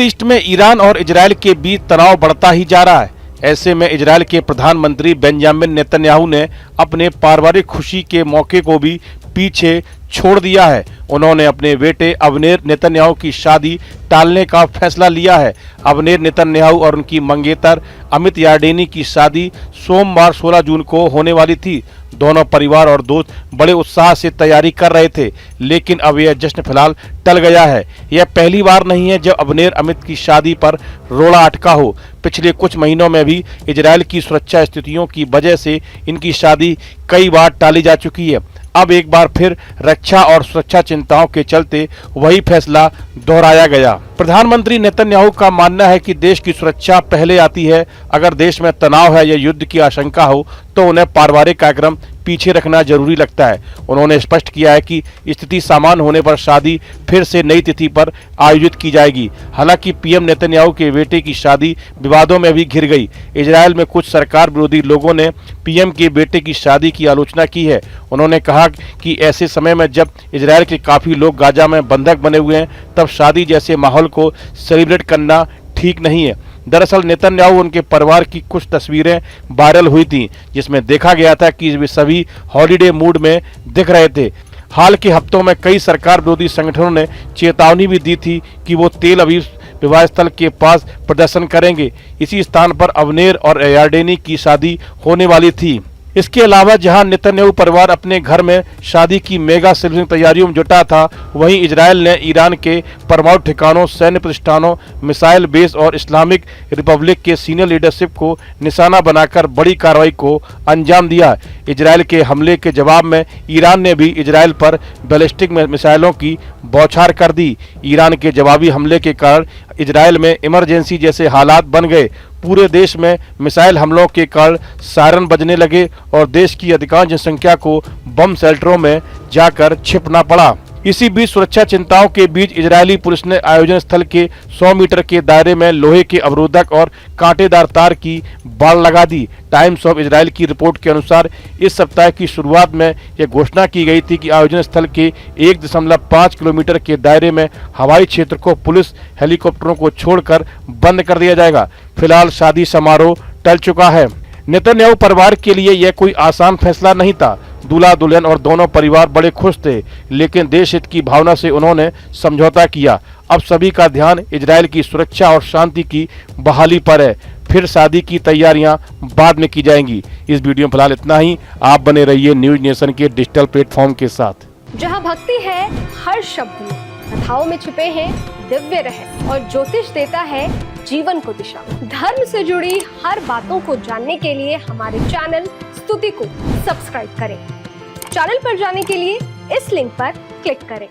Middle east में Iran और Israel के बीच तनाव बढ़ता ही जा रहा है। ऐसे में इजरायल के प्रधानमंत्री बेंजामिन नेतन्याहू ने अपने पारिवारिक खुशी के मौके को भी पीछे छोड़ दिया है। उन्होंने अपने बेटे अवनेर नेतन्याहू की शादी टालने का फैसला लिया है। अवनेर नेतन्याहू और उनकी मंगेतर अमित यार्डेनी की शादी सोमवार 16 जून को होने वाली थी। दोनों परिवार और दोस्त बड़े उत्साह से तैयारी कर रहे थे, लेकिन अब यह जश्न फिलहाल टल गया है। यह पहली बार नहीं है जब अवनेर अमित की शादी पर रोड़ा अटका हो। पिछले कुछ महीनों में भी इजरायल की सुरक्षा स्थितियों की वजह से इनकी शादी कई बार टाली जा चुकी है। अब एक बार फिर रक्षा और सुरक्षा चिंताओं के चलते वही फैसला दोहराया गया। प्रधानमंत्री नेतन्याहू का मानना है कि देश की सुरक्षा पहले आती है। अगर देश में तनाव है या युद्ध की आशंका हो तो उन्हें पारिवारिक कार्यक्रम पीछे रखना जरूरी लगता है। उन्होंने स्पष्ट किया है कि स्थिति सामान्य होने पर शादी फिर से नई तिथि पर आयोजित की जाएगी। हालांकि पीएम नेतन्याहू के बेटे की शादी विवादों में भी घिर गई। इजरायल में कुछ सरकार विरोधी लोगों ने पीएम के बेटे की शादी की आलोचना की है। उन्होंने कहा कि ऐसे समय में जब इजरायल के काफी लोग गाजा में बंधक बने हुए हैं, तब शादी जैसे माहौल को सेलिब्रेट करना ठीक नहीं है। दरअसल नेतन्याहू उनके परिवार की कुछ तस्वीरें वायरल हुई थीं, जिसमें देखा गया था कि वे सभी हॉलिडे मूड में दिख रहे थे। हाल के हफ्तों में कई सरकार विरोधी संगठनों ने चेतावनी भी दी थी कि वो तेल अवीव विवाह स्थल के पास प्रदर्शन करेंगे। इसी स्थान पर अवनेर और यार्डेनी की शादी होने वाली थी। इसके अलावा जहां नेतन्याहू परिवार अपने घर में शादी की मेगा सेलिब्रेशन तैयारियों में जुटा था, वहीं इजरायल ने ईरान के परमाणु ठिकानों, सैन्य प्रतिष्ठानों, मिसाइल बेस और इस्लामिक रिपब्लिक के सीनियर लीडरशिप को निशाना बनाकर बड़ी कार्रवाई को अंजाम दिया। इजरायल के हमले के जवाब में ईरान ने भी इजरायल पर बैलिस्टिक मिसाइलों की बौछार कर दी। ईरान के जवाबी हमले के कारण इजरायल में इमरजेंसी जैसे हालात बन गए। पूरे देश में मिसाइल हमलों के कारण सायरन बजने लगे और देश की अधिकांश जनसंख्या को बम शेल्टरों में जाकर छिपना पड़ा। इसी बीच सुरक्षा चिंताओं के बीच इजरायली पुलिस ने आयोजन स्थल के 100 मीटर के दायरे में लोहे के अवरोधक और कांटेदार तार की बाड़ लगा दी। टाइम्स ऑफ इजरायल की रिपोर्ट के अनुसार इस सप्ताह की शुरुआत में यह घोषणा की गई थी कि आयोजन स्थल के 1.5 किलोमीटर के दायरे में हवाई क्षेत्र को पुलिस हेलीकॉप्टरों को छोड़कर बंद कर दिया जाएगा। फिलहाल शादी समारोह टल चुका है। नेतन्याहू परिवार के लिए यह कोई आसान फैसला नहीं था। दूल्हा दुल्हन और दोनों परिवार बड़े खुश थे, लेकिन देश हित की भावना से उन्होंने समझौता किया। अब सभी का ध्यान इजरायल की सुरक्षा और शांति की बहाली पर है। फिर शादी की तैयारियां बाद में की जाएंगी। इस वीडियो में फिलहाल इतना ही। आप बने रहिए न्यूज नेशन के डिजिटल प्लेटफॉर्म के साथ। जहां भक्ति है हर शब्द में, कथाओं में छुपे हैं दिव्य रहस्य और ज्योतिष देता है जीवन को दिशा। धर्म से जुड़ी हर बातों को जानने के लिए हमारे चैनल स्तुति को सब्सक्राइब करें। चैनल पर जाने के लिए इस लिंक पर क्लिक करें।